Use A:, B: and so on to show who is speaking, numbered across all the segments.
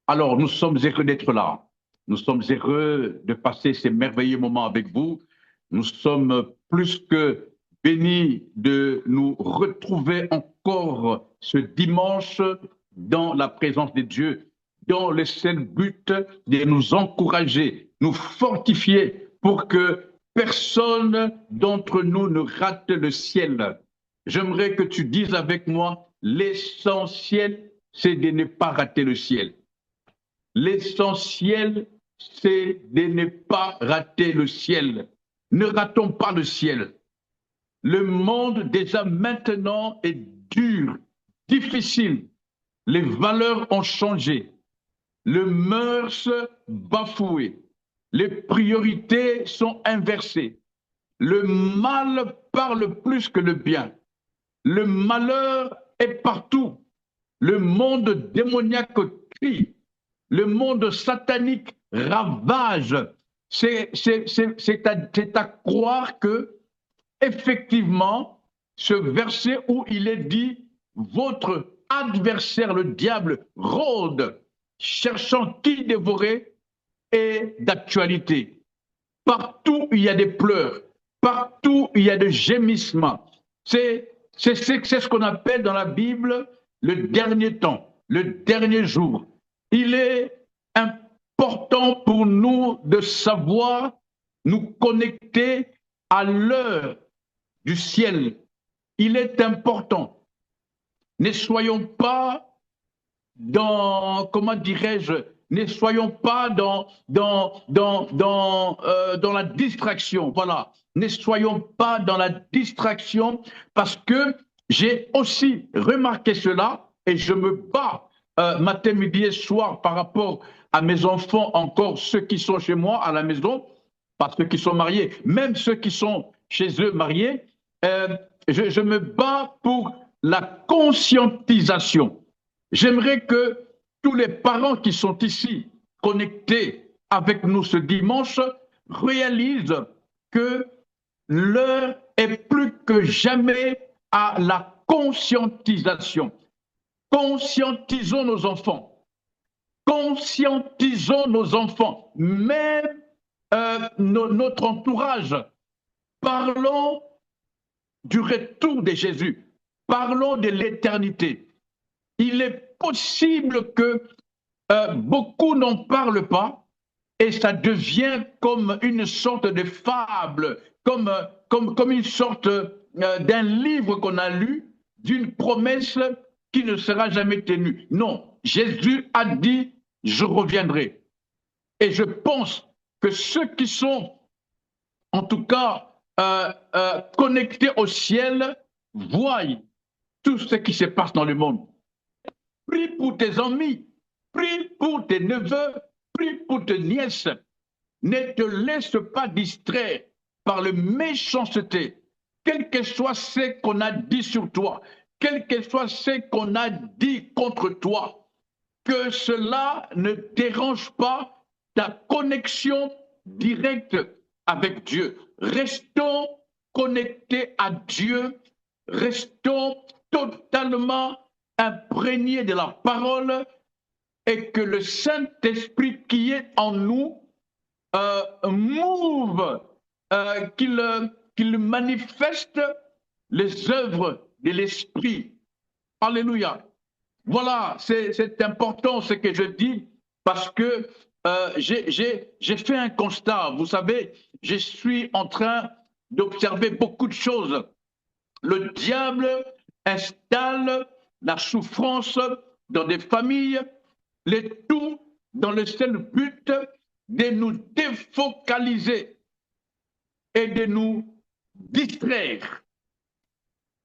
A: Alors, nous sommes heureux d'être là. Nous sommes heureux de passer ces merveilleux moments avec vous. Nous sommes plus que bénis de nous retrouver encore ce dimanche dans la présence de Dieu, dans le seul but de nous encourager, nous fortifier pour que personne d'entre nous ne rate le ciel. J'aimerais que tu dises avec moi, l'essentiel, c'est de ne pas rater le ciel. L'essentiel, c'est de ne pas rater le ciel. Ne ratons pas le ciel. Le monde déjà maintenant est dur, difficile. Les valeurs ont changé. Le mœurs bafoué. Les priorités sont inversées. Le mal parle plus que le bien. Le malheur est partout. Le monde démoniaque crie. Le monde satanique ravage. C'est à croire que, effectivement, ce verset où il est dit, votre adversaire, le diable, rôde, cherchant qui dévorer, est d'actualité. Partout, il y a des pleurs. Partout, il y a des gémissements. C'est ce qu'on appelle dans la Bible le dernier temps, le dernier jour. Il est important pour nous de savoir nous connecter à l'heure du ciel. Il est important. Ne soyons pas comment dirais-je, ne soyons pas dans la distraction. Voilà. Ne soyons pas dans la distraction parce que j'ai aussi remarqué cela et je me bats matin, midi et soir par rapport à mes enfants, encore ceux qui sont chez moi à la maison, pas ceux qui sont mariés, même ceux qui sont chez eux mariés. Je me bats pour la conscientisation. J'aimerais que tous les parents qui sont ici connectés avec nous ce dimanche réalisent que l'heure est plus que jamais à la conscientisation. Conscientisons nos enfants. Conscientisons nos enfants, même notre entourage. Parlons du retour de Jésus. Parlons de l'éternité. Il est possible que beaucoup n'en parlent pas et ça devient comme une sorte de fable, comme une sorte d'un livre qu'on a lu, d'une promesse qui ne sera jamais tenue. Non, Jésus a dit, je reviendrai. Et je pense que ceux qui sont, en tout cas, connectés au ciel, voient tout ce qui se passe dans le monde. Prie pour tes amis, prie pour tes neveux, prie pour tes nièces. Ne te laisse pas distraire par la méchanceté, quel que soit ce qu'on a dit sur toi, quel que soit ce qu'on a dit contre toi, que cela ne dérange pas ta connexion directe avec Dieu. Restons connectés à Dieu, restons totalement imprégnés de la parole et que le Saint-Esprit qui est en nous move, qu'il manifeste les œuvres de l'Esprit. Alléluia. Voilà, c'est important ce que je dis parce que j'ai fait un constat. Vous savez, je suis en train d'observer beaucoup de choses. Le diable installe la souffrance dans des familles, le tout dans le seul but de nous défocaliser et de nous distraire.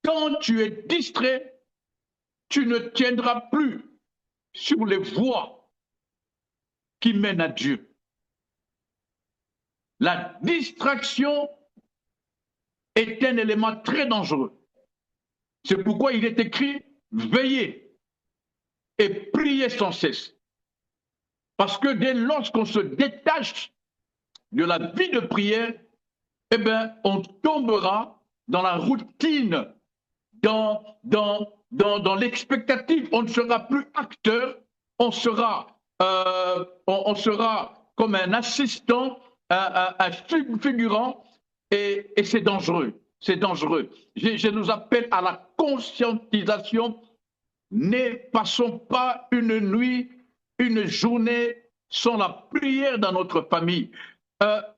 A: Quand tu es distrait, tu ne tiendras plus sur les voies qui mènent à Dieu. La distraction est un élément très dangereux. C'est pourquoi il est écrit « Veillez et priez sans cesse ». Parce que dès lorsqu'on se détache de la vie de prière, eh bien, on tombera dans la routine, dans l'expectative. On ne sera plus acteur, on sera on sera comme un assistant, un figurant, et c'est dangereux. C'est dangereux. Je nous appelle à la conscientisation. Ne passons pas une nuit, une journée sans la prière dans notre famille.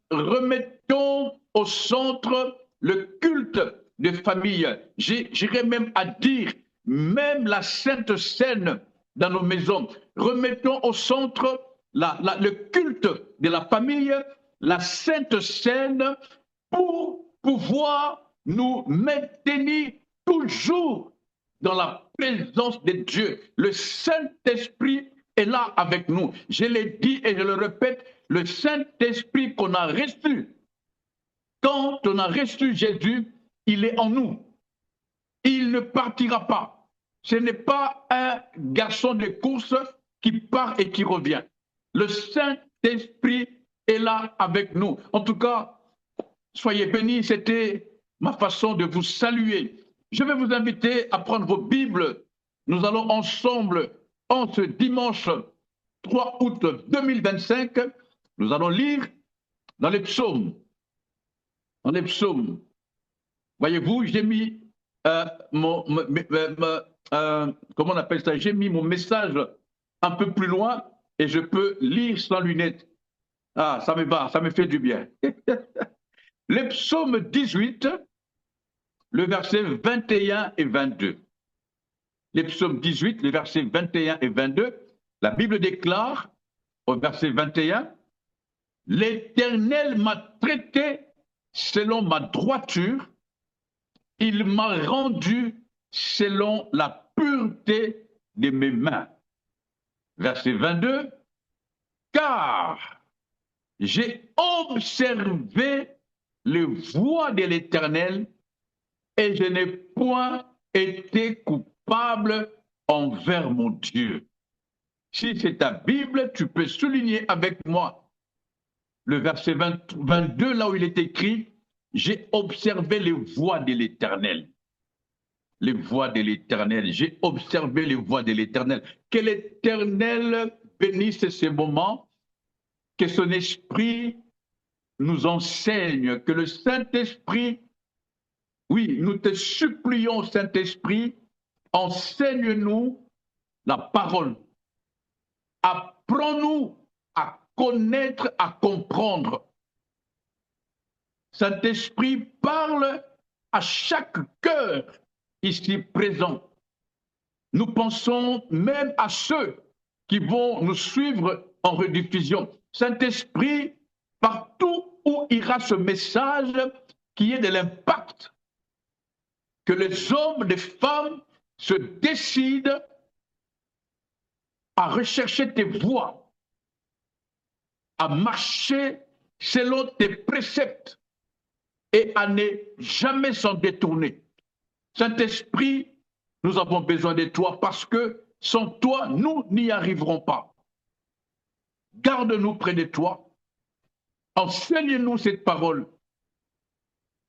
A: Remettons au centre le culte de famille. J'irais même à dire, même la Sainte Seine dans nos maisons. Remettons au centre le culte de la famille, la Sainte Seine, pour pouvoir nous maintenir toujours dans la présence de Dieu. Le Saint-Esprit est là avec nous. Je l'ai dit et je le répète, le Saint-Esprit qu'on a reçu, quand on a reçu Jésus, il est en nous. Il ne partira pas. Ce n'est pas un garçon de course qui part et qui revient. Le Saint-Esprit est là avec nous. En tout cas, soyez bénis, c'était ma façon de vous saluer. Je vais vous inviter à prendre vos Bibles. Nous allons ensemble, en ce dimanche 3 août 2025, nous allons lire dans les psaumes. Dans les psaumes. Voyez-vous, j'ai mis comment on appelle ça? J'ai mis mon message un peu plus loin et je peux lire sans lunettes. Ah, ça me va, ça me fait du bien. Le psaume 18, le verset 21 et 22. Les psaumes 18, les versets 21 et 22, la Bible déclare au verset 21, « L'Éternel m'a traité selon ma droiture, il m'a rendu selon la pureté de mes mains. » Verset 22, « Car j'ai observé les voies de l'Éternel et je n'ai point été coupable envers mon Dieu. » Si c'est ta Bible, tu peux souligner avec moi le verset 22, là où il est écrit, « J'ai observé les voies de l'Éternel. » Les voies de l'Éternel. J'ai observé les voies de l'Éternel. Que l'Éternel bénisse ces moments, que son esprit nous enseigne, que le Saint-Esprit, oui, nous te supplions, Saint-Esprit, enseigne-nous la parole. Apprends-nous à connaître, à comprendre. Saint-Esprit parle à chaque cœur ici présent. Nous pensons même à ceux qui vont nous suivre en rediffusion. Saint-Esprit, partout où ira ce message, qui ait de l'impact, que les hommes, les femmes se décident à rechercher tes voies, à marcher selon tes préceptes et à ne jamais s'en détourner. Saint-Esprit, nous avons besoin de toi parce que sans toi, nous n'y arriverons pas. Garde-nous près de toi, enseigne-nous cette parole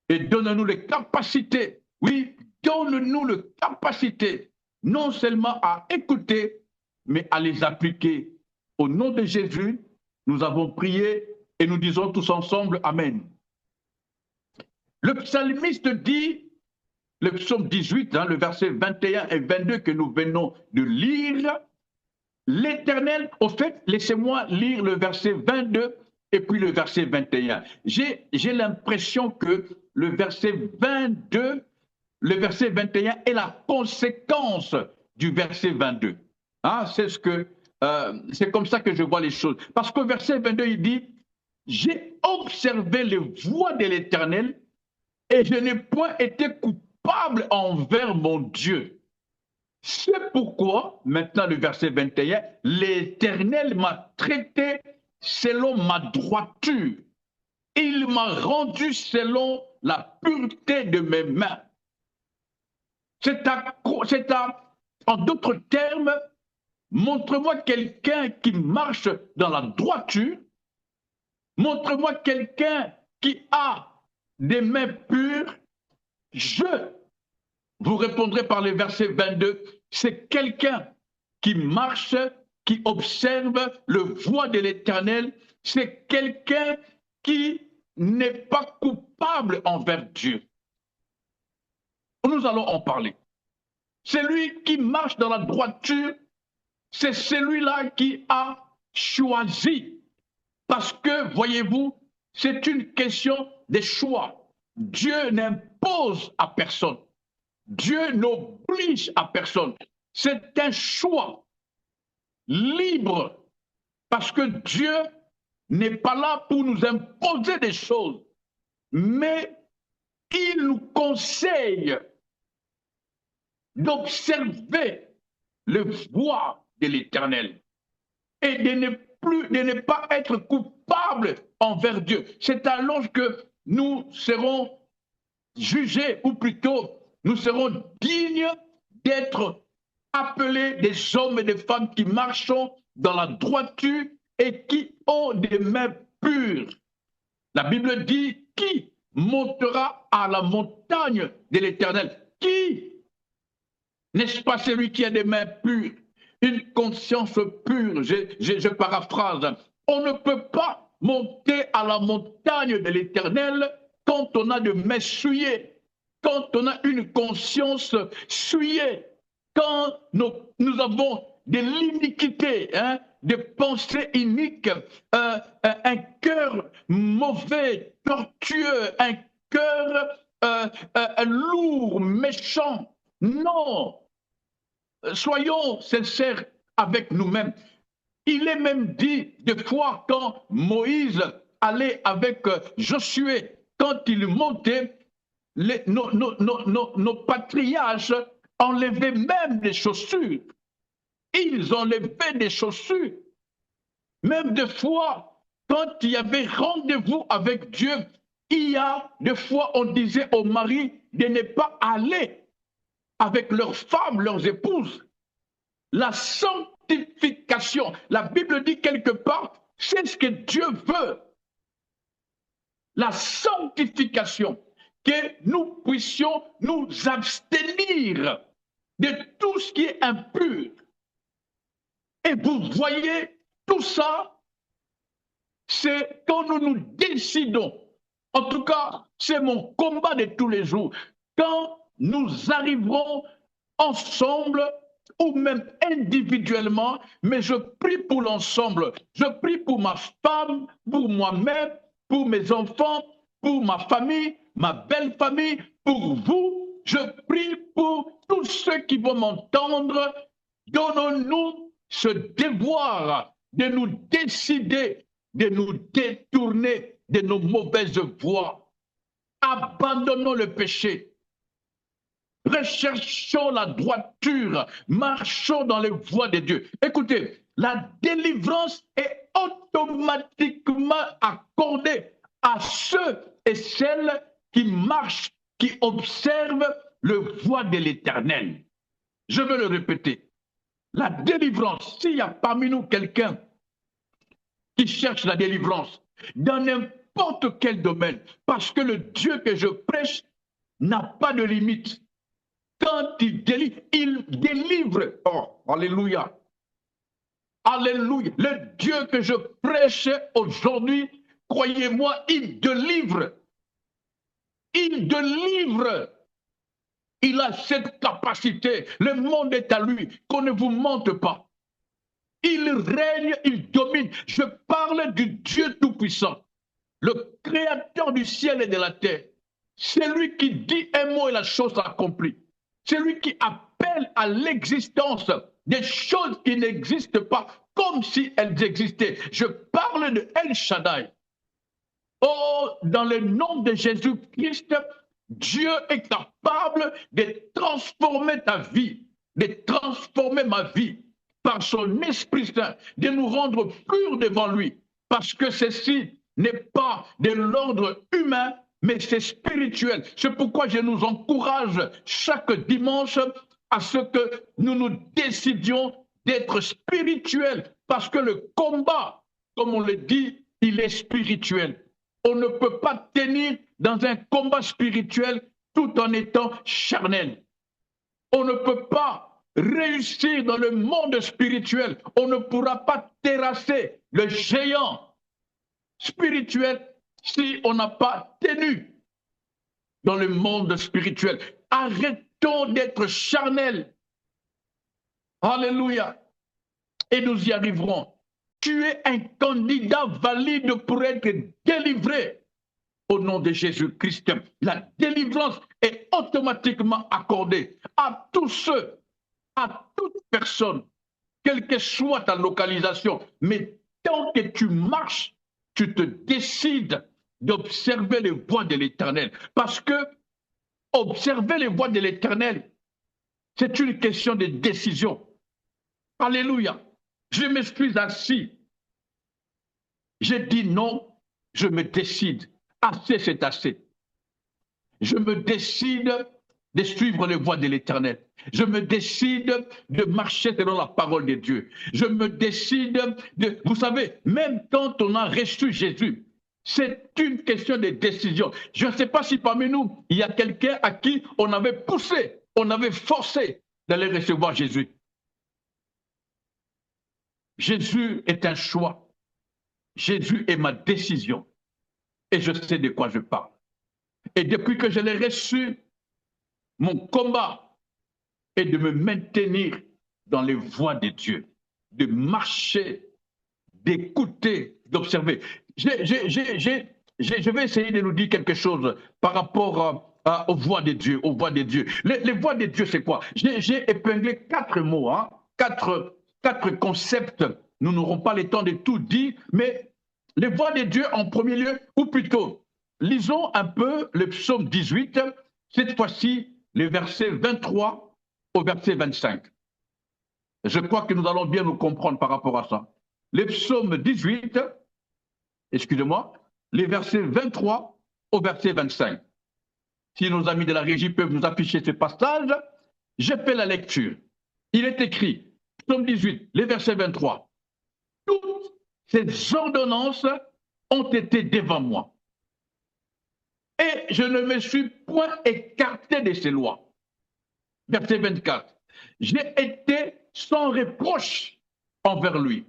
A: et donne-nous les capacités, oui, donne-nous les capacités, non seulement à écouter, mais à les appliquer. Au nom de Jésus, nous avons prié et nous disons tous ensemble Amen. Le psalmiste dit, le psaume 18, le verset 21 et 22 que nous venons de lire, l'Éternel, au fait, laissez-moi lire le verset 22 et puis le verset 21. J'ai l'impression que le verset 22, le verset 21 est la conséquence du verset 22. C'est comme ça que je vois les choses. Parce qu'au verset 22, il dit, « J'ai observé les voies de l'Éternel et je n'ai point été coupable envers mon Dieu. » C'est pourquoi, maintenant le verset 21, « L'Éternel m'a traité selon ma droiture. Il m'a rendu selon la pureté de mes mains. » En d'autres termes, montre-moi quelqu'un qui marche dans la droiture, montre-moi quelqu'un qui a des mains pures, je vous répondrai par le verset 22, c'est quelqu'un qui marche qui observe le voie de l'Éternel, c'est quelqu'un qui n'est pas coupable envers Dieu. Nous allons en parler. Celui qui marche dans la droiture, c'est celui-là qui a choisi. Parce que, voyez-vous, c'est une question de choix. Dieu n'impose à personne. Dieu n'oblige à personne. C'est un choix libre. Parce que Dieu n'est pas là pour nous imposer des choses. Mais il nous conseille d'observer le voie de l'Éternel et de ne pas être coupable envers Dieu. C'est alors que nous serons jugés, ou plutôt nous serons dignes d'être appelés des hommes et des femmes qui marchent dans la droiture et qui ont des mains pures. La Bible dit, qui montera à la montagne de l'Éternel? Qui? N'est-ce pas celui qui a des mains pures, une conscience pure? Je paraphrase. On ne peut pas monter à la montagne de l'Éternel quand on a des mains souillées, quand on a une conscience souillée, quand nous avons de l'iniquité, des pensées iniques, un cœur mauvais, tortueux, un cœur lourd, méchant. Non, soyons sincères avec nous-mêmes. Il est même dit des fois quand Moïse allait avec Josué, quand il montait, nos patriarches enlevaient même des chaussures. Ils enlevaient des chaussures. Même des fois, quand il y avait rendez-vous avec Dieu, il y a des fois, on disait aux maris de ne pas aller avec leurs femmes, leurs épouses. La sanctification, la Bible dit quelque part, c'est ce que Dieu veut. La sanctification, que nous puissions nous abstenir de tout ce qui est impur. Et vous voyez, tout ça, c'est quand nous nous décidons. En tout cas, c'est mon combat de tous les jours. Quand nous arriverons ensemble ou même individuellement, mais je prie pour l'ensemble. Je prie pour ma femme, pour moi-même, pour mes enfants, pour ma famille, ma belle famille, pour vous. Je prie pour tous ceux qui vont m'entendre. Donnons-nous ce devoir de nous décider, de nous détourner de nos mauvaises voies. Abandonnons le péché. Recherchons la droiture, marchons dans les voies de Dieu. Écoutez, la délivrance est automatiquement accordée à ceux et celles qui marchent, qui observent le voie de l'Éternel. Je veux le répéter. La délivrance, s'il y a parmi nous quelqu'un qui cherche la délivrance dans n'importe quel domaine, parce que le Dieu que je prêche n'a pas de limite. Quand il délivre. Oh, alléluia. Alléluia. Le Dieu que je prêche aujourd'hui, croyez-moi, il délivre. Il délivre. Il a cette capacité. Le monde est à lui. Qu'on ne vous mente pas. Il règne, il domine. Je parle du Dieu Tout-Puissant, le Créateur du ciel et de la terre. C'est lui qui dit un mot et la chose s'accomplit. C'est lui qui appelle à l'existence des choses qui n'existent pas comme si elles existaient. Je parle de El Shaddai. Oh, dans le nom de Jésus-Christ, Dieu est capable de transformer ta vie, de transformer ma vie par son Esprit Saint, de nous rendre purs devant lui, parce que ceci n'est pas de l'ordre humain, mais c'est spirituel. C'est pourquoi je nous encourage chaque dimanche à ce que nous nous décidions d'être spirituels, parce que le combat, comme on le dit, il est spirituel. On ne peut pas tenir dans un combat spirituel tout en étant charnel. On ne peut pas réussir dans le monde spirituel. On ne pourra pas terrasser le géant spirituel si on n'a pas tenu dans le monde spirituel. Arrêtons d'être charnels. Alléluia. Et nous y arriverons. Tu es un candidat valide pour être délivré au nom de Jésus-Christ. La délivrance est automatiquement accordée à tous ceux, à toute personne, quelle que soit ta localisation. Mais tant que tu marches, tu te décides d'observer les voies de l'Éternel. Parce que observer les voies de l'Éternel, c'est une question de décision. Alléluia. Je me suis assis. J'ai dit non, je me décide. Assez, c'est assez. Je me décide de suivre les voies de l'Éternel. Je me décide de marcher selon la parole de Dieu. Je me décide de... Vous savez, même quand on a reçu Jésus, c'est une question de décision. Je ne sais pas si parmi nous, il y a quelqu'un à qui on avait poussé, on avait forcé d'aller recevoir Jésus. Jésus est un choix. Jésus est ma décision. Et je sais de quoi je parle. Et depuis que je l'ai reçu, mon combat est de me maintenir dans les voies de Dieu, de marcher, d'écouter, d'observer. Je vais essayer de nous dire quelque chose par rapport aux voies de Dieu, aux voies de Dieu. Les voies de Dieu, c'est quoi? J'ai épinglé 4 mots, hein, quatre concepts. Nous n'aurons pas le temps de tout dire, mais les voies de Dieu en premier lieu, ou plutôt, lisons un peu le psaume 18, cette fois-ci, les versets 23 au verset 25. Je crois que nous allons bien nous comprendre par rapport à ça. Le psaume 18, excusez-moi, les versets 23 au verset 25. Si nos amis de la régie peuvent nous afficher ce passage, je fais la lecture. Il est écrit, psaume 18, les versets 23. Toutes ces ordonnances ont été devant moi. Et je ne me suis point écarté de ces lois. Verset 24. J'ai été sans reproche envers lui.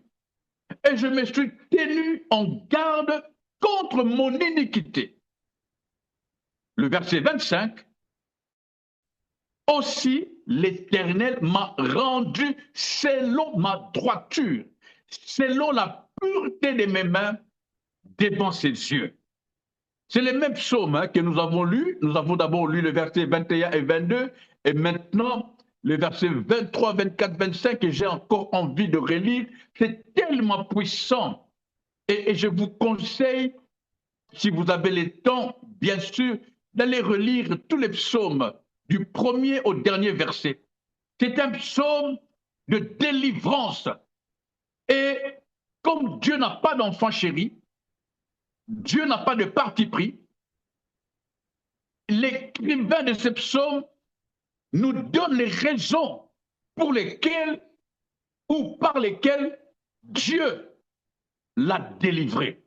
A: Et je me suis tenu en garde contre mon iniquité. Le verset 25. Aussi, l'Éternel m'a rendu selon ma droiture, selon la pureté de mes mains devant ses yeux. C'est le même psaume que nous avons lu. Nous avons d'abord lu le verset 21 et 22, et maintenant le verset 23, 24, 25, et j'ai encore envie de relire. C'est tellement puissant. Et je vous conseille, si vous avez le temps, bien sûr, d'aller relire tous les psaumes, du premier au dernier verset. C'est un psaume de délivrance. Et comme Dieu n'a pas d'enfant chéri, Dieu n'a pas de parti pris, l'écrivain de ce psaume nous donne les raisons pour lesquelles ou par lesquelles Dieu l'a délivré.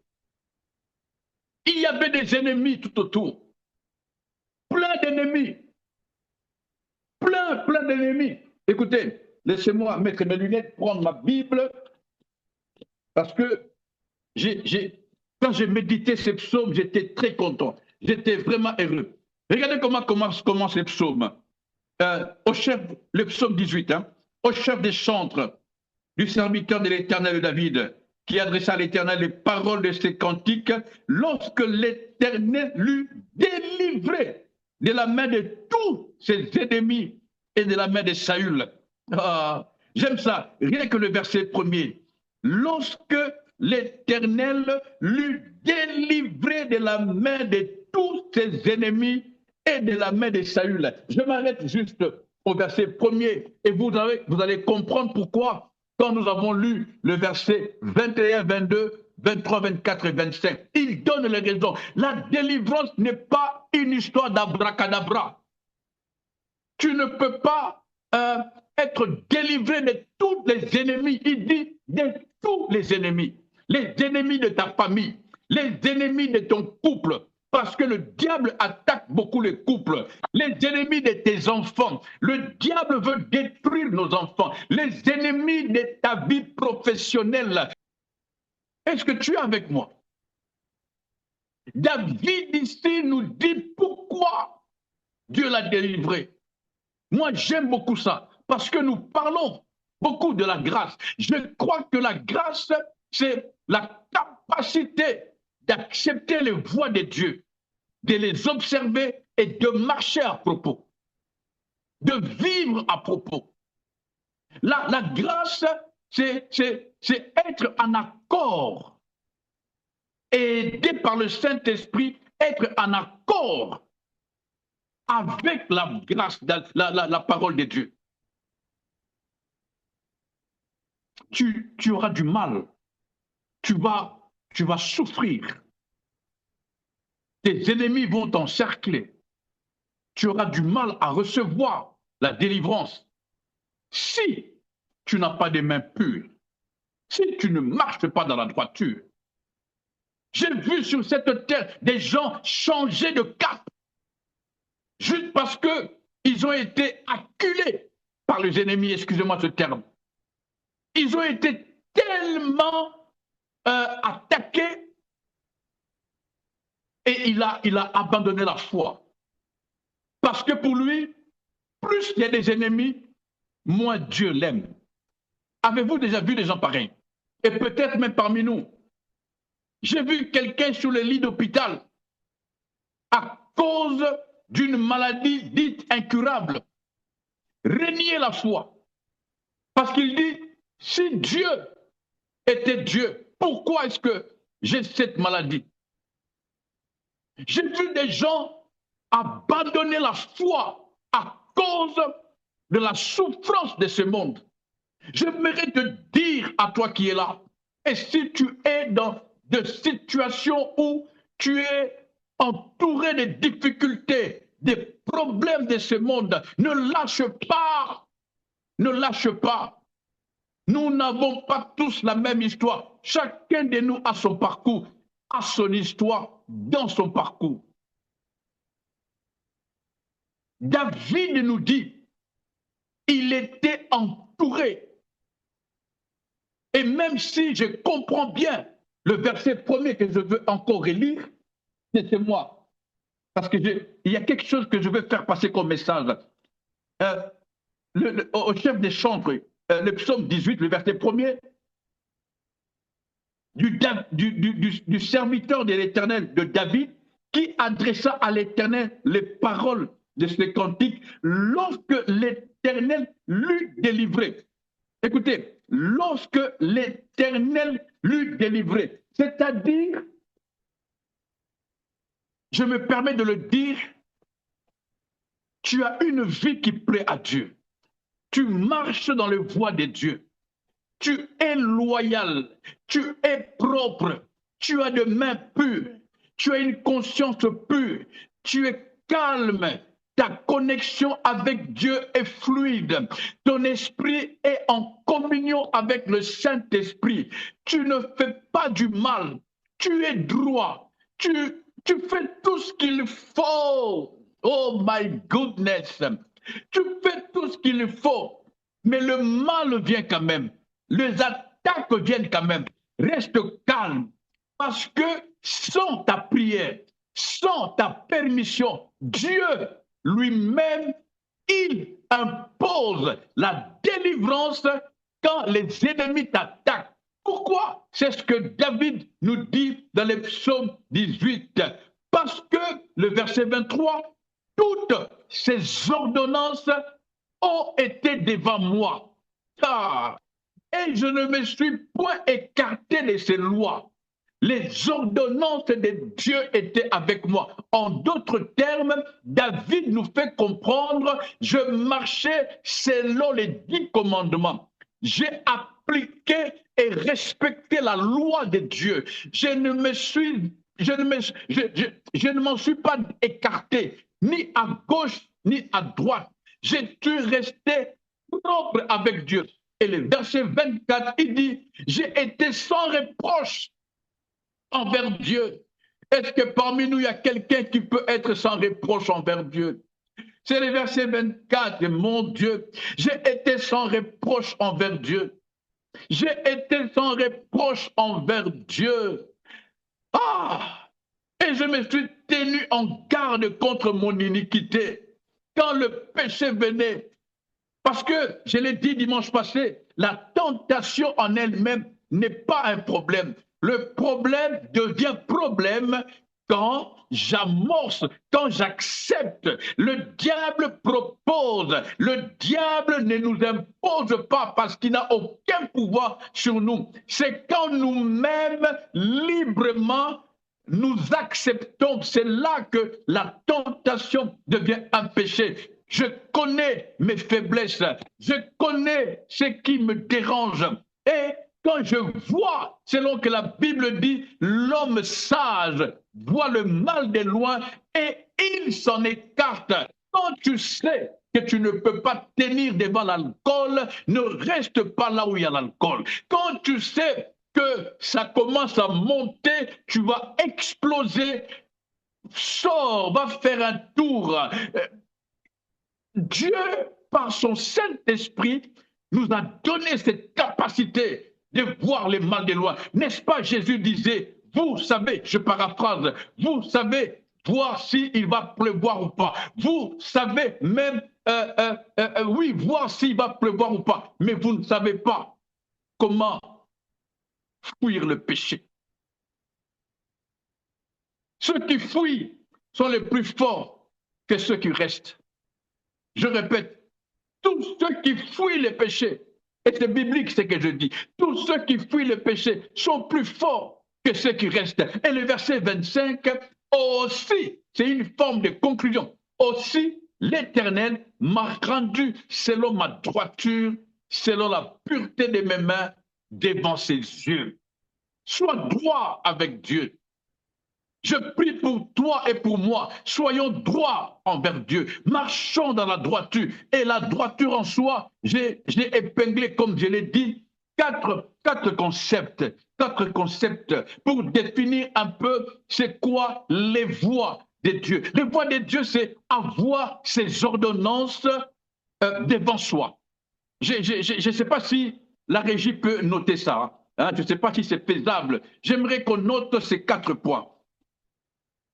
A: Il y avait des ennemis tout autour, plein d'ennemis, plein d'ennemis. Écoutez, laissez-moi mettre mes lunettes, prendre ma Bible, parce que quand j'ai médité ces psaumes, j'étais très content. J'étais vraiment heureux. Regardez comment commence les psaumes. Le psaume 18, hein, au chef des chantres, du serviteur de l'Éternel David, qui adressa à l'Éternel les paroles de ses cantiques, lorsque l'Éternel l'eut délivré de la main de tous ses ennemis et de la main de Saül. Ah, j'aime ça. Rien que le verset premier. Lorsque l'Éternel l'eut délivré de la main de tous ses ennemis et de la main de Saül. Je m'arrête juste au verset premier et vous allez comprendre pourquoi, quand nous avons lu le verset 21, 22, 23, 24 et 25, il donne les raisons. La délivrance n'est pas une histoire d'abracadabra. Tu ne peux pas être délivré de tous les ennemis. Il dit de tous les ennemis de ta famille, les ennemis de ton couple, Parce que le diable attaque beaucoup les couples, les ennemis de tes enfants. Le diable veut détruire nos enfants, les ennemis de ta vie professionnelle. Est-ce que tu es avec moi? David ici nous dit pourquoi Dieu l'a délivré. Moi, j'aime beaucoup ça, parce que nous parlons beaucoup de la grâce. Je crois que la grâce, c'est la capacité d'accepter les voies de Dieu, de les observer et de marcher à propos, de vivre à propos. La grâce, c'est être en accord, aidé par le Saint-Esprit, être en accord avec la grâce, la parole de Dieu. Tu auras du mal, tu vas souffrir. Tes ennemis vont t'encercler. Tu auras du mal à recevoir la délivrance si tu n'as pas des mains pures, si tu ne marches pas dans la droiture. J'ai vu sur cette terre des gens changer de cap juste parce qu'ils ont été acculés par les ennemis, excusez-moi ce terme. Ils ont été tellement attaqués et il a abandonné la foi. Parce que pour lui, plus il y a des ennemis, moins Dieu l'aime. Avez-vous déjà vu des gens pareils? Et peut-être même parmi nous. J'ai vu quelqu'un sur le lit d'hôpital à cause d'une maladie dite incurable. Renier la foi. Parce qu'il dit, si Dieu était Dieu, pourquoi est-ce que j'ai cette maladie? J'ai vu des gens abandonner la foi à cause de la souffrance de ce monde. J'aimerais te dire à toi qui es là, et si tu es dans des situations où tu es entouré de difficultés, des problèmes de ce monde, ne lâche pas, ne lâche pas. Nous n'avons pas tous la même histoire. Chacun de nous a son parcours, a son histoire dans son parcours. David nous dit, il était entouré. Et même si je comprends bien le verset premier que je veux encore relire, c'est moi. Parce qu'il y a quelque chose que je veux faire passer comme message. Au chef des chantres, le psaume 18, le verset premier, du serviteur de l'Éternel, de David, qui adressa à l'Éternel les paroles de ce cantique lorsque l'Éternel l'eut délivré. Écoutez, lorsque l'Éternel l'eut délivré, c'est-à-dire, je me permets de le dire, tu as une vie qui plaît à Dieu. Tu marches dans les voies de Dieu. Tu es loyal, tu es propre, tu as des mains pures, tu as une conscience pure, tu es calme, ta connexion avec Dieu est fluide, ton esprit est en communion avec le Saint-Esprit, tu ne fais pas du mal, tu es droit, tu fais tout ce qu'il faut. Oh my goodness, tu fais tout ce qu'il faut, mais le mal vient quand même. Les attaques viennent quand même. Reste calme. Parce que sans ta prière, sans ta permission, Dieu lui-même, il impose la délivrance quand les ennemis t'attaquent. Pourquoi? C'est ce que David nous dit dans le psaume 18. Parce que le verset 23, toutes ces ordonnances ont été devant moi. Ah, et je ne me suis point écarté de ces lois. Les ordonnances de Dieu étaient avec moi. En d'autres termes, David nous fait comprendre, je marchais selon les 10 commandements. J'ai appliqué et respecté la loi de Dieu. Je ne m'en suis pas écarté, ni à gauche, ni à droite. Je suis resté propre avec Dieu. Et le verset 24, il dit, j'ai été sans reproche envers Dieu. Est-ce que parmi nous, il y a quelqu'un qui peut être sans reproche envers Dieu? C'est le verset 24, mon Dieu, j'ai été sans reproche envers Dieu. J'ai été sans reproche envers Dieu. Ah! Et je me suis tenu en garde contre mon iniquité. Quand le péché venait, parce que, je l'ai dit dimanche passé, la tentation en elle-même n'est pas un problème. Le problème devient problème quand j'amorce, quand j'accepte. Le diable propose. Le diable ne nous impose pas parce qu'il n'a aucun pouvoir sur nous. C'est quand nous-mêmes, librement, nous acceptons. C'est là que la tentation devient un péché. Je connais mes faiblesses, je connais ce qui me dérange. Et quand je vois, selon que la Bible dit, l'homme sage voit le mal de loin et il s'en écarte. Quand tu sais que tu ne peux pas tenir devant l'alcool, ne reste pas là où il y a l'alcool. Quand tu sais que ça commence à monter, tu vas exploser, sors, va faire un tour. Dieu, par son Saint-Esprit, nous a donné cette capacité de voir les mal des lois. N'est-ce pas, Jésus disait, vous savez, je paraphrase, vous savez voir s'il va pleuvoir ou pas. Vous savez même, oui, voir s'il va pleuvoir ou pas. Mais vous ne savez pas comment fuir le péché. Ceux qui fuient sont les plus forts que ceux qui restent. Je répète, tous ceux qui fuient le péché, et c'est biblique ce que je dis, tous ceux qui fuient le péché sont plus forts que ceux qui restent. Et le verset 25, aussi, c'est une forme de conclusion, aussi l'Éternel m'a rendu selon ma droiture, selon la pureté de mes mains devant ses yeux. Sois droit avec Dieu. Je prie pour toi et pour moi. Soyons droits envers Dieu. Marchons dans la droiture. Et la droiture en soi, j'ai épinglé, comme je l'ai dit, quatre concepts pour définir un peu c'est quoi les voies de Dieu. Les voies de Dieu, c'est avoir ses ordonnances devant soi. Je ne sais pas si la régie peut noter ça. Hein? Je ne sais pas si c'est faisable. J'aimerais qu'on note ces 4 points.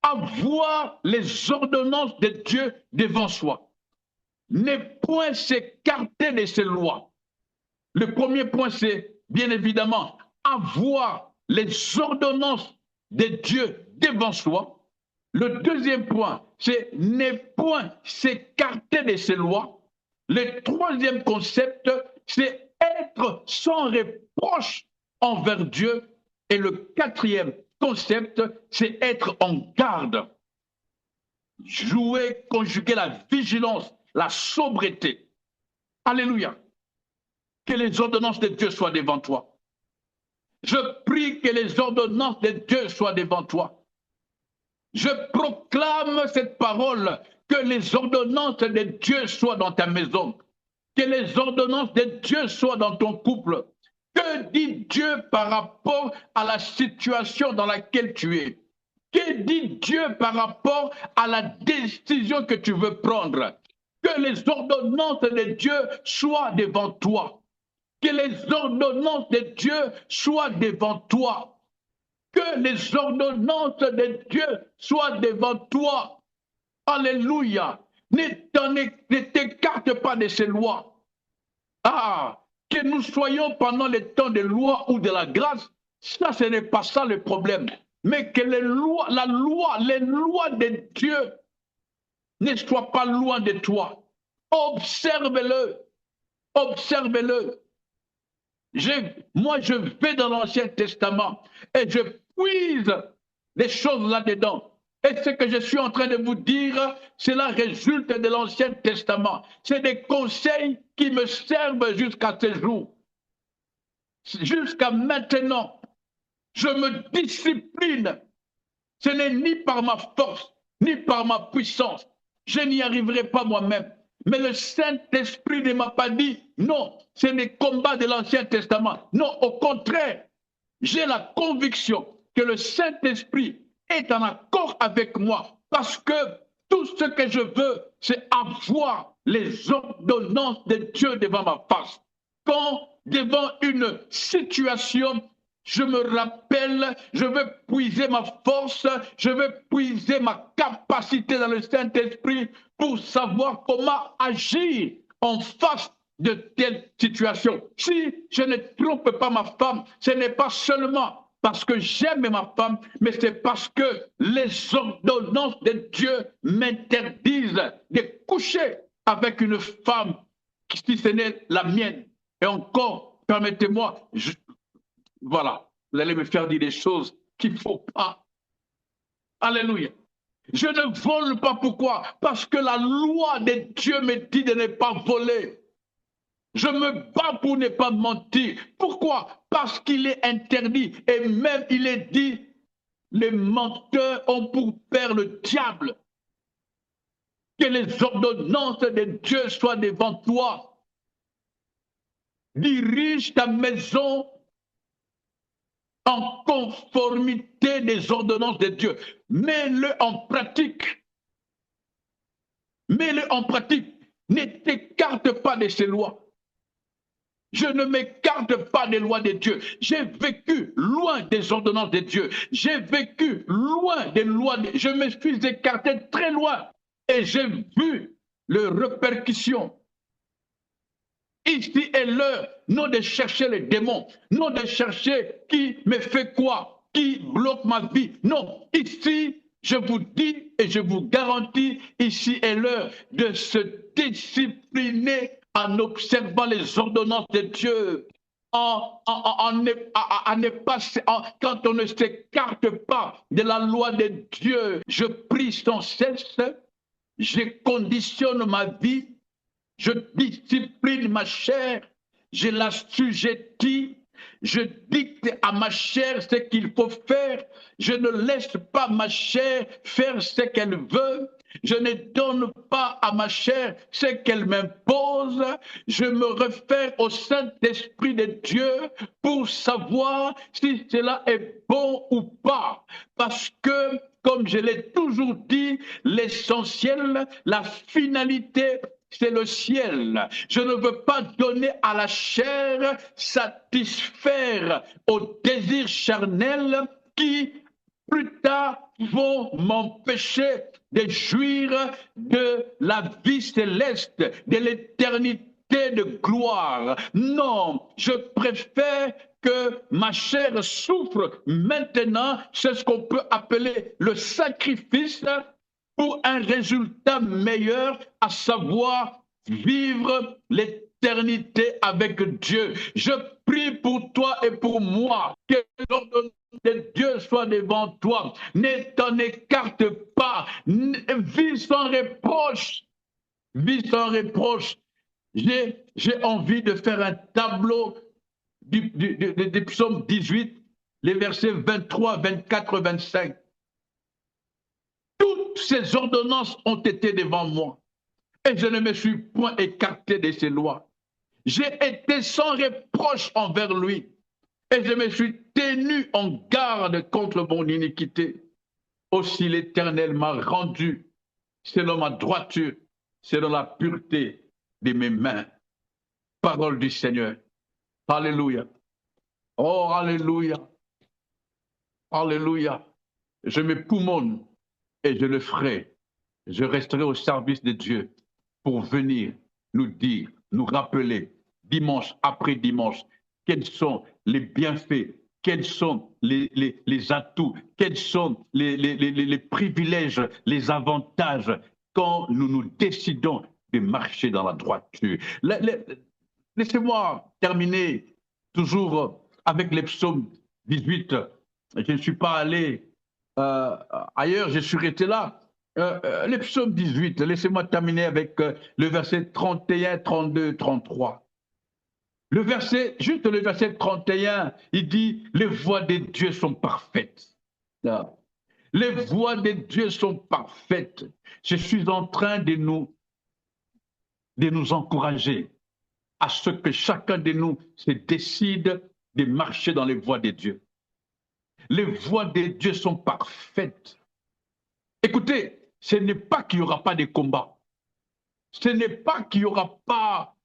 A: Avoir les ordonnances de Dieu devant soi. Ne point s'écarter de ses lois. Le premier point, c'est bien évidemment avoir les ordonnances de Dieu devant soi. Le deuxième point, c'est ne point s'écarter de ses lois. Le troisième concept, c'est être sans reproche envers Dieu. Et le quatrième concept, c'est être en garde. Jouer, conjuguer la vigilance, la sobriété. Alléluia. Que les ordonnances de Dieu soient devant toi. Je prie que les ordonnances de Dieu soient devant toi. Je proclame cette parole, que les ordonnances de Dieu soient dans ta maison. Que les ordonnances de Dieu soient dans ton couple. Que dit Dieu par rapport à la situation dans laquelle tu es? Que dit Dieu par rapport à la décision que tu veux prendre? Que les ordonnances de Dieu soient devant toi. Que les ordonnances de Dieu soient devant toi. Que les ordonnances de Dieu soient devant toi. Alléluia. Ne t'écarte pas de ces lois. Ah, que nous soyons pendant les temps de loi ou de la grâce, ça, ce n'est pas ça le problème. Mais que les lois de Dieu ne soient pas loin de toi. Observe-le. Observe-le. Moi, je vais dans l'Ancien Testament et je puise des choses là-dedans. Et ce que je suis en train de vous dire, cela résulte de l'Ancien Testament. C'est des conseils qui me servent jusqu'à ce jour. Jusqu'à maintenant, je me discipline. Ce n'est ni par ma force, ni par ma puissance. Je n'y arriverai pas moi-même. Mais le Saint-Esprit ne m'a pas dit, non, c'est les combats de l'Ancien Testament. Non, au contraire, j'ai la conviction que le Saint-Esprit est en accord avec moi, parce que tout ce que je veux, c'est avoir les ordonnances de Dieu devant ma face. Quand devant une situation, je me rappelle, je veux puiser ma force, je veux puiser ma capacité dans le Saint-Esprit pour savoir comment agir en face de telle situation. Si je ne trompe pas ma femme, ce n'est pas seulement parce que j'aime ma femme, mais c'est parce que les ordonnances de Dieu m'interdisent de coucher avec une femme si ce n'est la mienne. Et encore, permettez-moi, voilà, vous allez me faire dire des choses qu'il ne faut pas. Alléluia. Je ne vole pas, pourquoi? Parce que la loi de Dieu me dit de ne pas voler. Je me bats pour ne pas mentir. Pourquoi? Parce qu'il est interdit. Et même il est dit, les menteurs ont pour père le diable. Que les ordonnances de Dieu soient devant toi. Dirige ta maison en conformité des ordonnances de Dieu. Mets-le en pratique. Mets-le en pratique. Ne t'écarte pas de ces lois. Je ne m'écarte pas des lois de Dieu. J'ai vécu loin des ordonnances de Dieu. J'ai vécu loin des lois. Je me suis écarté très loin et j'ai vu les répercussions. Ici est l'heure, non de chercher les démons, non de chercher qui me fait quoi, qui bloque ma vie. Non, ici, je vous dis et je vous garantis, ici est l'heure de se discipliner en observant les ordonnances de Dieu. Quand on ne s'écarte pas de la loi de Dieu, je prie sans cesse, je conditionne ma vie, je discipline ma chair, je la sujétis, je dicte à ma chair ce qu'il faut faire, je ne laisse pas ma chair faire ce qu'elle veut, je ne donne pas à ma chair ce qu'elle m'impose, je me réfère au Saint-Esprit de Dieu pour savoir si cela est bon ou pas, parce que comme je l'ai toujours dit, l'essentiel, la finalité, c'est le ciel. Je ne veux pas donner à la chair satisfaire aux désirs charnels qui, plus tard, vont m'empêcher de jouir de la vie céleste, de l'éternité de gloire. Non, je préfère que ma chair souffre maintenant, c'est ce qu'on peut appeler le sacrifice pour un résultat meilleur, à savoir vivre l'éternité avec Dieu. Je prie pour toi et pour moi, que l'ordonnance de Dieu soit devant toi. Ne t'en écarte pas. Vis sans reproche. Vis sans reproche. J'ai envie de faire un tableau du psaume 18, les versets 23, 24, 25. Toutes ces ordonnances ont été devant moi et je ne me suis point écarté de ces lois. J'ai été sans reproche envers lui et je me suis tenu en garde contre mon iniquité. Aussi l'Éternel m'a rendu selon ma droiture, selon la pureté de mes mains. Parole du Seigneur. Alléluia. Oh, alléluia. Alléluia. Je me poumonne et je le ferai. Je resterai au service de Dieu pour venir nous dire, nous rappeler, dimanche après dimanche, quels sont les bienfaits, quels sont les atouts, quels sont les privilèges, les avantages quand nous nous décidons de marcher dans la droiture. Laissez-moi terminer toujours avec les psaumes 18. Je ne suis pas allé ailleurs, je suis resté là. Les psaumes 18, laissez-moi terminer avec le verset 31, 32, 33. Juste le verset 31, il dit, les voies de Dieu sont parfaites. Les voies de Dieu sont parfaites. Je suis en train de nous encourager à ce que chacun de nous se décide de marcher dans les voies de Dieu. Les voies de Dieu sont parfaites. Écoutez, ce n'est pas qu'il n'y aura pas de combat. Ce n'est pas qu'il n'y aura pas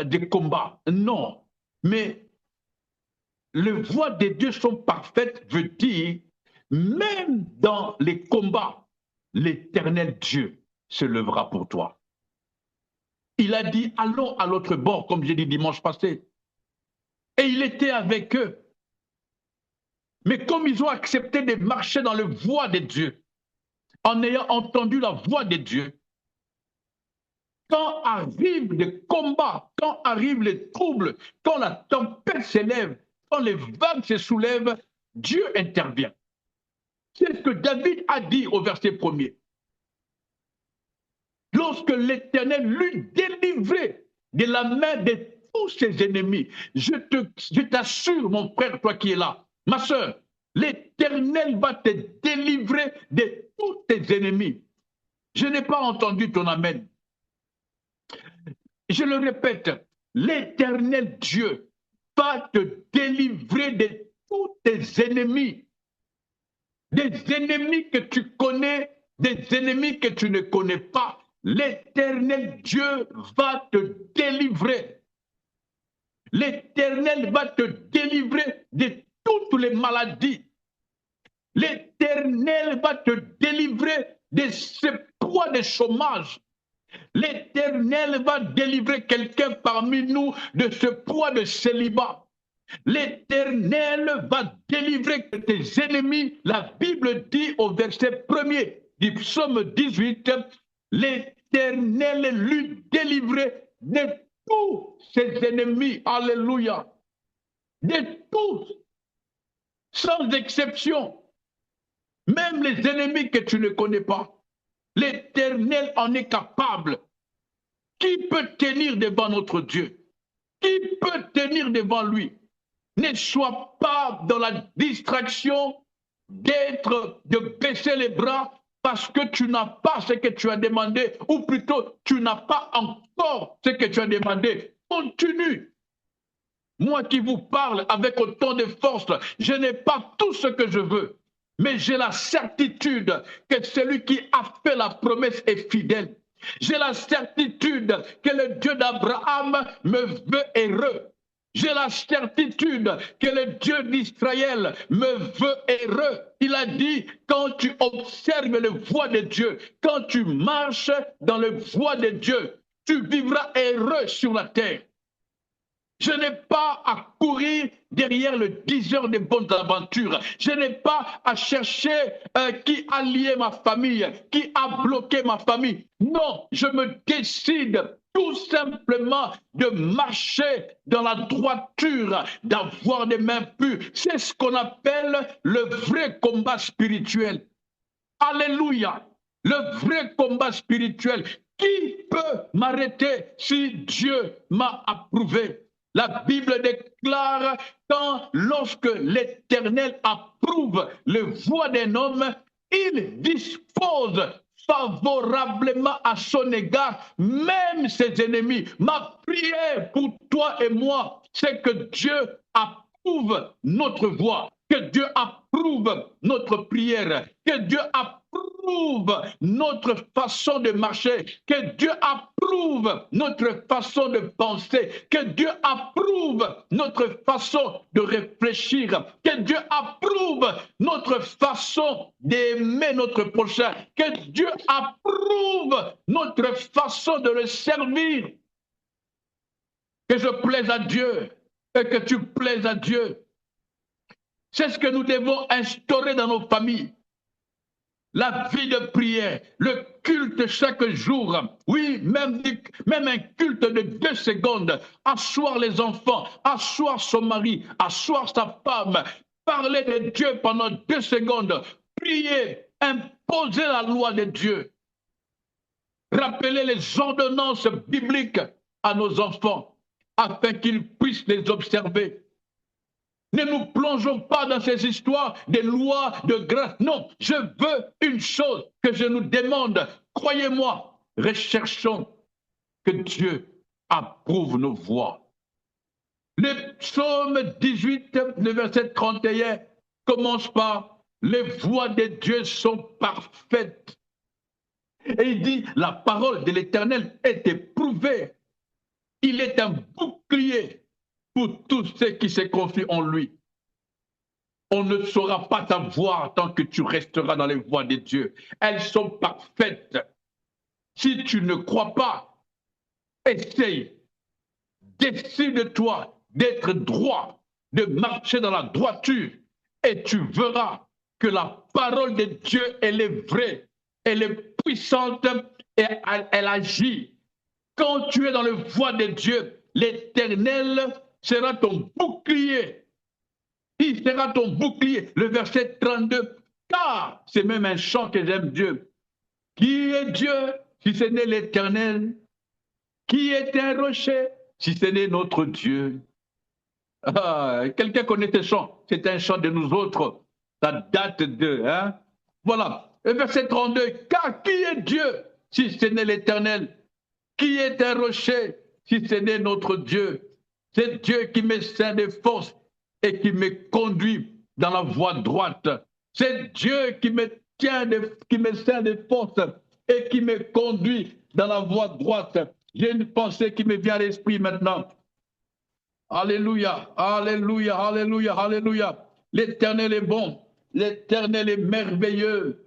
A: de combat. Non. Mais les voies de Dieu sont parfaites, veut dire, même dans les combats, l'Éternel Dieu se lèvera pour toi. Il a dit, allons à l'autre bord, comme j'ai dit dimanche passé. Et il était avec eux. Mais comme ils ont accepté de marcher dans les voies de Dieu, en ayant entendu la voix de Dieu, quand arrivent les combats, quand arrivent les troubles, quand la tempête s'élève, quand les vagues se soulèvent, Dieu intervient. C'est ce que David a dit au verset 1er. Lorsque l'Éternel l'eut délivré de la main de tous ses ennemis, je t'assure, mon frère, toi qui es là, ma soeur, l'Éternel va te délivrer de tous tes ennemis. Je n'ai pas entendu ton amen. Je le répète, l'Éternel Dieu va te délivrer de tous tes ennemis. Des ennemis que tu connais, des ennemis que tu ne connais pas. L'Éternel Dieu va te délivrer. L'Éternel va te délivrer de toutes les maladies. L'Éternel va te délivrer de ce poids de chômage. L'Éternel va délivrer quelqu'un parmi nous de ce poids de célibat. L'Éternel va délivrer tes ennemis. La Bible dit au verset 1er du psaume 18, l'Éternel lui délivrait de tous ses ennemis. Alléluia. De tous, sans exception. Même les ennemis que tu ne connais pas. L'Éternel en est capable. Qui peut tenir devant notre Dieu? Qui peut tenir devant lui? Ne sois pas dans la distraction de baisser les bras parce que tu n'as pas ce que tu as demandé, ou plutôt tu n'as pas encore ce que tu as demandé. Continue. Moi qui vous parle avec autant de force, je n'ai pas tout ce que je veux, mais j'ai la certitude que celui qui a fait la promesse est fidèle. J'ai la certitude que le Dieu d'Abraham me veut heureux. J'ai la certitude que le Dieu d'Israël me veut heureux. Il a dit, quand tu observes les voies de Dieu, quand tu marches dans les voies de Dieu, tu vivras heureux sur la terre. Je n'ai pas à courir derrière le diseur des bonnes aventures. Je n'ai pas à chercher qui a lié ma famille, qui a bloqué ma famille. Non, je me décide tout simplement de marcher dans la droiture, d'avoir des mains pures. C'est ce qu'on appelle le vrai combat spirituel. Alléluia. Le vrai combat spirituel. Qui peut m'arrêter si Dieu m'a approuvé? La Bible déclare lorsque l'Éternel approuve les voies d'un homme, il dispose favorablement à son égard, même ses ennemis. Ma prière pour toi et moi, c'est que Dieu approuve notre voie, que Dieu approuve notre prière, que Dieu approuve notre façon de marcher, que Dieu approuve notre façon de penser, que Dieu approuve notre façon de réfléchir, que Dieu approuve notre façon d'aimer notre prochain, que Dieu approuve notre façon de le servir. Que je plaise à Dieu et que tu plaises à Dieu. C'est ce que nous devons instaurer dans nos familles. La vie de prière, le culte chaque jour, oui, même un culte de 2 secondes, asseoir les enfants, asseoir son mari, asseoir sa femme, parler de Dieu pendant 2 secondes, prier, imposer la loi de Dieu, rappeler les ordonnances bibliques à nos enfants afin qu'ils puissent les observer. Ne nous plongeons pas dans ces histoires de lois, de grâce. Non, je veux une chose que je nous demande. Croyez-moi, recherchons que Dieu approuve nos voies. Le psaume 18, le verset 31, commence par les voies de Dieu sont parfaites. Et il dit, la parole de l'Éternel est éprouvée. Il est un bouclier pour tous ceux qui se confient en lui. On ne saura pas t'avoir tant que tu resteras dans les voies de Dieu. Elles sont parfaites. Si tu ne crois pas, essaye. Décide-toi d'être droit, de marcher dans la droiture, et tu verras que la parole de Dieu, elle est vraie, elle est puissante et elle agit. Quand tu es dans les voies de Dieu, l'Éternel sera ton bouclier. Il sera ton bouclier. Le verset 32, car c'est même un chant que j'aime Dieu. Qui est Dieu si ce n'est l'Éternel? Qui est un rocher si ce n'est notre Dieu? Ah, quelqu'un connaît ce chant? C'est un chant de nous autres. Ça date de... Hein? Voilà. Le verset 32, car qui est Dieu si ce n'est l'Éternel? Qui est un rocher si ce n'est notre Dieu? C'est Dieu qui me ceint de force et qui me conduit dans la voie droite. C'est Dieu qui me qui me ceint de force et qui me conduit dans la voie droite. J'ai une pensée qui me vient à l'esprit maintenant. Alléluia, alléluia, alléluia, alléluia. L'Éternel est bon, l'Éternel est merveilleux.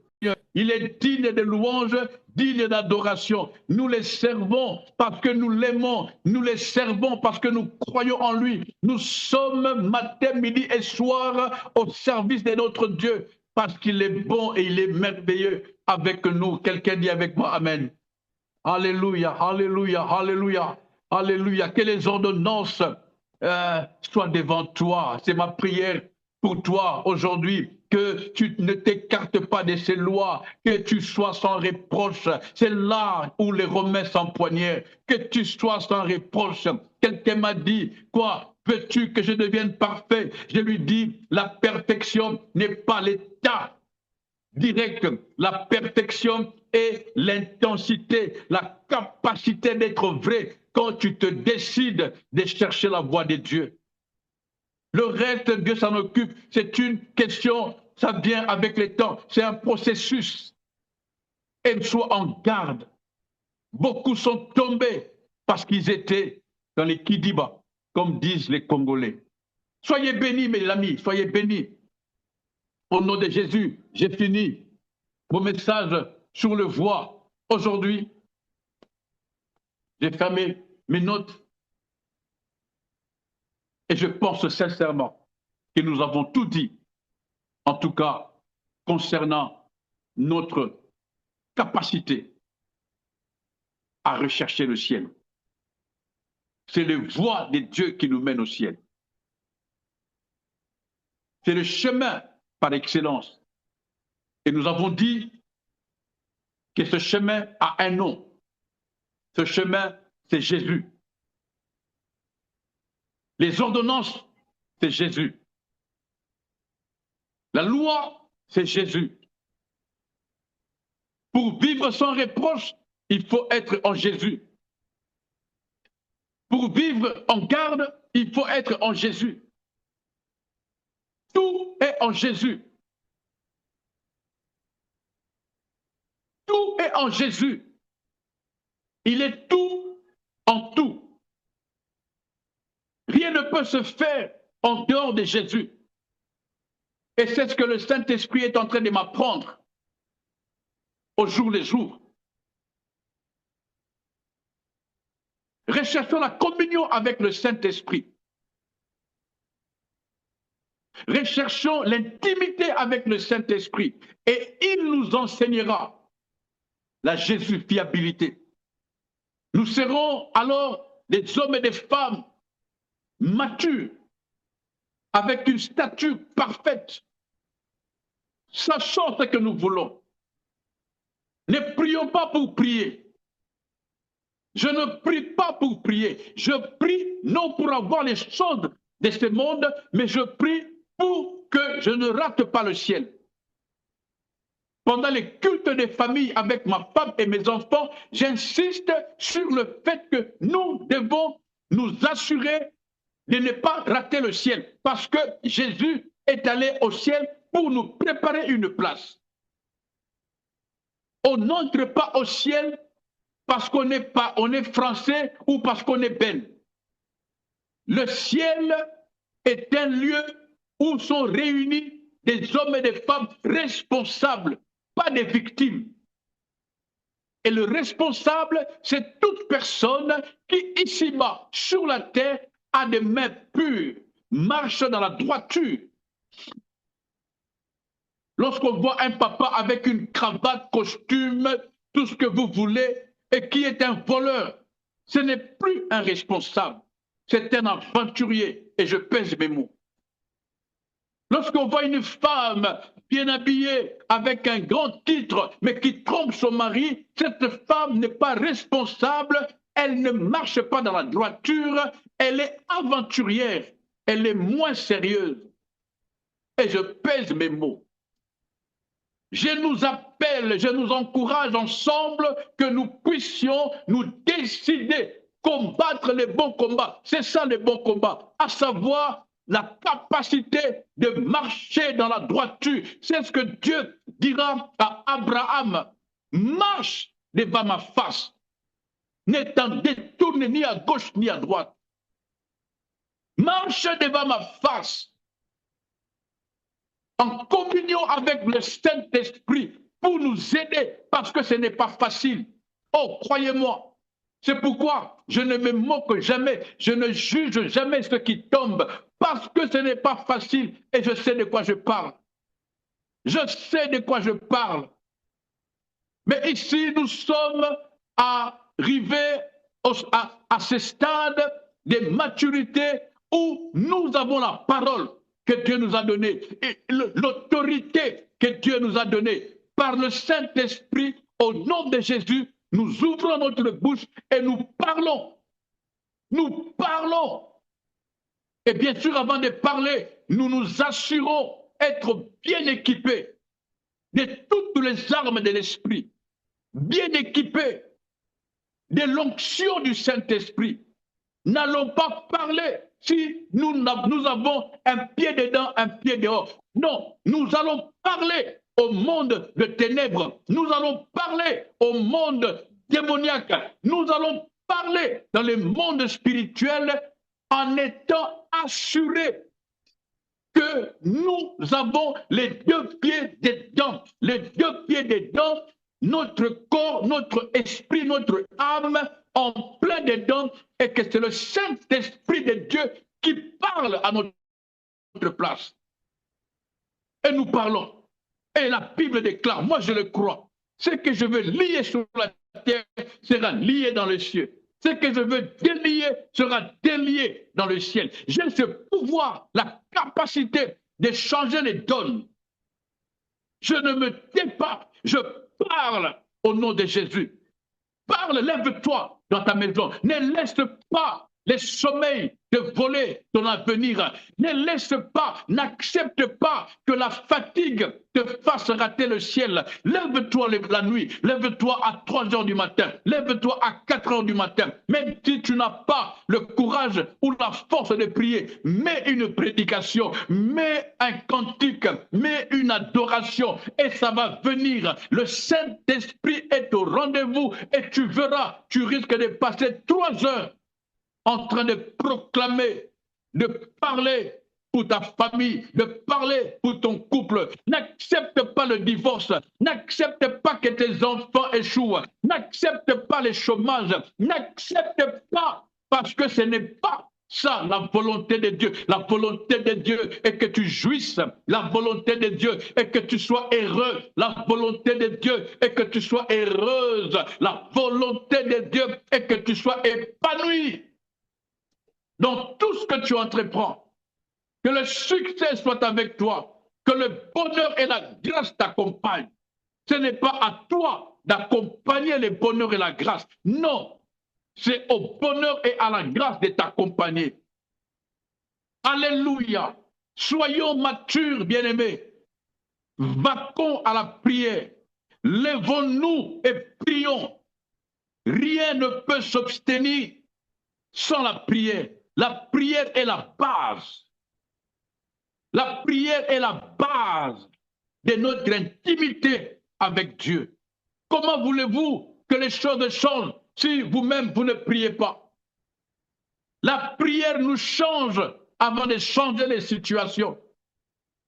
A: Il est digne de louange, digne d'adoration. Nous les servons parce que nous l'aimons. Nous les servons parce que nous croyons en lui. Nous sommes matin, midi et soir au service de notre Dieu parce qu'il est bon et il est merveilleux avec nous. Quelqu'un dit avec moi Amen. Alléluia, alléluia, alléluia, alléluia. Que les ordonnances soient devant toi. C'est ma prière pour toi aujourd'hui, que tu ne t'écartes pas de ces lois, que tu sois sans reproche. C'est là où les Romains s'empoignaient, que tu sois sans reproche. Quelqu'un m'a dit, quoi, veux-tu que je devienne parfait? Je lui dis, la perfection n'est pas l'état direct. La perfection est l'intensité, la capacité d'être vrai quand tu te décides de chercher la voie de Dieu. Le reste, Dieu s'en occupe. C'est une question, ça vient avec le temps. C'est un processus. Et sois en garde. Beaucoup sont tombés parce qu'ils étaient dans les Kidiba, comme disent les Congolais. Soyez bénis, mes amis, soyez bénis. Au nom de Jésus, j'ai fini mon message sur le voie. Aujourd'hui, j'ai fermé mes notes. Et je pense sincèrement que nous avons tout dit, en tout cas concernant notre capacité à rechercher le ciel. C'est le voie de Dieu qui nous mène au ciel. C'est le chemin par excellence. Et nous avons dit que ce chemin a un nom. Ce chemin, c'est Jésus. Les ordonnances, c'est Jésus. La loi, c'est Jésus. Pour vivre sans reproche, il faut être en Jésus. Pour vivre en garde, il faut être en Jésus. Tout est en Jésus. Tout est en Jésus. Il est tout en tout. Rien ne peut se faire en dehors de Jésus. Et c'est ce que le Saint-Esprit est en train de m'apprendre au jour le jour. Recherchons la communion avec le Saint-Esprit. Recherchons l'intimité avec le Saint-Esprit. Et il nous enseignera la Jésus-fiabilité. Nous serons alors des hommes et des femmes matures, avec une stature parfaite, sachant ce que nous voulons. Ne prions pas pour prier. Je ne prie pas pour prier. Je prie non pour avoir les choses de ce monde, mais je prie pour que je ne rate pas le ciel. Pendant les cultes des familles avec ma femme et mes enfants, j'insiste sur le fait que nous devons nous assurer de ne pas rater le ciel, parce que Jésus est allé au ciel pour nous préparer une place. On n'entre pas au ciel parce qu'on est français ou parce qu'on est belge. Le ciel est un lieu où sont réunis des hommes et des femmes responsables, pas des victimes. Et le responsable, c'est toute personne qui, ici-bas, sur la terre, a des mains pures, marche dans la droiture. Lorsqu'on voit un papa avec une cravate, costume, tout ce que vous voulez, et qui est un voleur, ce n'est plus un responsable, c'est un aventurier, et je pèse mes mots. Lorsqu'on voit une femme bien habillée, avec un grand titre, mais qui trompe son mari, cette femme n'est pas responsable, elle ne marche pas dans la droiture, elle est aventurière, elle est moins sérieuse. Et je pèse mes mots. Je nous appelle, je nous encourage ensemble que nous puissions nous décider, combattre les bons combats. C'est ça les bons combats, à savoir la capacité de marcher dans la droiture. C'est ce que Dieu dira à Abraham. Marche devant ma face, ne t'en détourne ni à gauche ni à droite. Marche devant ma face, en communion avec le Saint-Esprit pour nous aider, parce que ce n'est pas facile. Oh, croyez-moi, c'est pourquoi je ne me moque jamais, je ne juge jamais ceux qui tombent, parce que ce n'est pas facile et je sais de quoi je parle. Je sais de quoi je parle. Mais ici, nous sommes arrivés à ce stade de maturité où nous avons la parole que Dieu nous a donnée et l'autorité que Dieu nous a donnée par le Saint-Esprit. Au nom de Jésus, nous ouvrons notre bouche et nous parlons. Nous parlons. Et bien sûr, avant de parler, nous nous assurons être bien équipés de toutes les armes de l'Esprit, bien équipés de l'onction du Saint-Esprit. N'allons pas parler si nous avons un pied dedans, un pied dehors. Non, nous allons parler au monde de ténèbres. Nous allons parler au monde démoniaque. Nous allons parler dans le monde spirituel en étant assurés que nous avons les deux pieds dedans. Les deux pieds dedans, notre corps, notre esprit, notre âme en plein dedans, et que c'est le Saint-Esprit de Dieu qui parle à notre place. Et nous parlons. Et la Bible déclare, moi je le crois, ce que je veux lier sur la terre sera lié dans les cieux. Ce que je veux délier sera délié dans le ciel. J'ai ce pouvoir, la capacité de changer les donnes. Je ne me tais pas, je parle au nom de Jésus. Parle, lève-toi dans ta maison. Ne laisse pas les sommeils te voler ton avenir. Ne laisse pas, n'accepte pas que la fatigue te fasse rater le ciel. Lève-toi la nuit, lève-toi à 3 heures du matin, lève-toi à 4 heures du matin. Même si tu n'as pas le courage ou la force de prier, mets une prédication, mets un cantique, mets une adoration et ça va venir. Le Saint-Esprit est au rendez-vous et tu verras, tu risques de passer 3 heures en train de proclamer, de parler pour ta famille, de parler pour ton couple. N'accepte pas le divorce, n'accepte pas que tes enfants échouent, n'accepte pas le chômage, n'accepte pas, parce que ce n'est pas ça la volonté de Dieu. La volonté de Dieu est que tu jouisses, la volonté de Dieu est que tu sois heureux, la volonté de Dieu est que tu sois heureuse, la volonté de Dieu est que tu sois épanoui dans tout ce que tu entreprends. Que le succès soit avec toi, que le bonheur et la grâce t'accompagnent. Ce n'est pas à toi d'accompagner le bonheur et la grâce. Non, c'est au bonheur et à la grâce de t'accompagner. Alléluia. Soyons matures, bien-aimés. Vaquons à la prière. Lèvons-nous et prions. Rien ne peut s'obtenir sans la prière. La prière est la base. La prière est la base de notre intimité avec Dieu. Comment voulez-vous que les choses changent si vous-même vous ne priez pas? La prière nous change avant de changer les situations.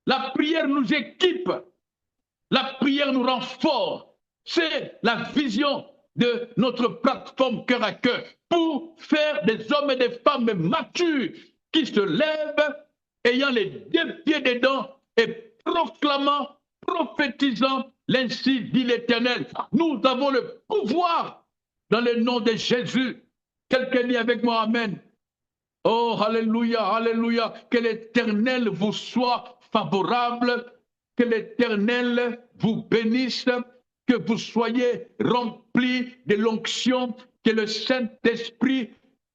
A: La prière nous équipe. La prière nous rend forts. C'est la vision de notre plateforme cœur à cœur pour faire des hommes et des femmes matures qui se lèvent ayant les deux pieds dedans et proclamant, prophétisant, l'ainsi dit l'Éternel. Nous avons le pouvoir dans le nom de Jésus. Quelqu'un dit avec moi Amen. Oh, alléluia, alléluia. Que l'Éternel vous soit favorable, que l'Éternel vous bénisse, que vous soyez remplis de l'onction, que le Saint-Esprit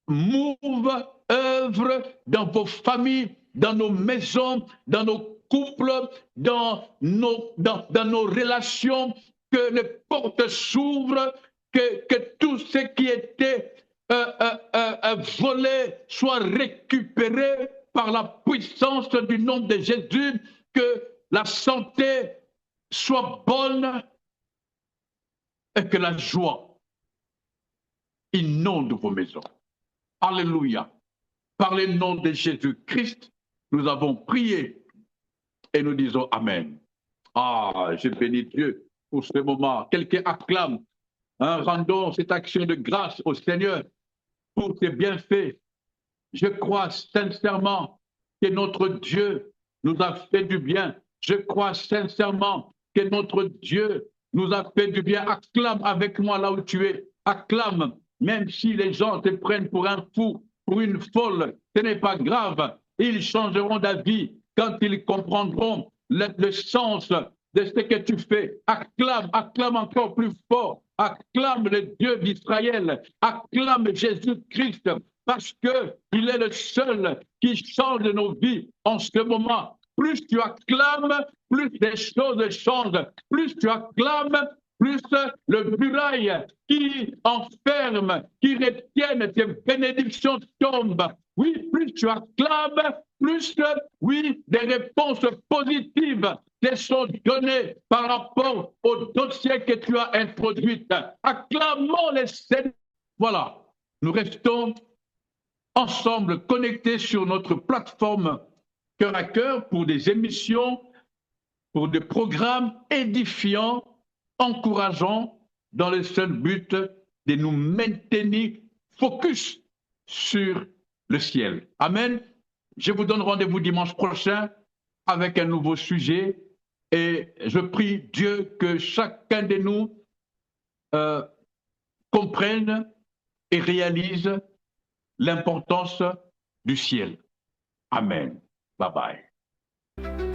A: mouve, œuvre dans vos familles, dans nos maisons, dans nos couples, dans nos relations, que les portes s'ouvrent, que tout ce qui était volé soit récupéré par la puissance du nom de Jésus, que la santé soit bonne et que la joie inonde vos maisons. Alléluia. Par le nom de Jésus-Christ, nous avons prié et nous disons Amen. Ah, je bénis Dieu pour ce moment. Quelqu'un acclame. Rendons cette action de grâce au Seigneur pour ses bienfaits. Je crois sincèrement que notre Dieu nous a fait du bien. Je crois sincèrement que notre Dieu nous a fait du bien. Acclame avec moi là où tu es. Acclame, même si les gens te prennent pour un fou, pour une folle, ce n'est pas grave. Ils changeront d'avis quand ils comprendront le sens de ce que tu fais. Acclame, acclame encore plus fort. Acclame le Dieu d'Israël. Acclame Jésus-Christ parce qu'il est le seul qui change nos vies en ce moment. Plus tu acclames, plus les choses changent. Plus tu acclames, plus le muraille qui enferme, qui retienne tes bénédictions tombe. Oui, plus tu acclames, plus, oui, des réponses positives te sont données par rapport au dossier que tu as introduit. Acclamons les Seigneurs. Voilà, nous restons ensemble connectés sur notre plateforme Cœur à Cœur pour des émissions, pour des programmes édifiants, encourageants, dans le seul but de nous maintenir focus sur le ciel. Amen. Je vous donne rendez-vous dimanche prochain avec un nouveau sujet et je prie Dieu que chacun de nous comprenne et réalise l'importance du ciel. Amen. Bye bye.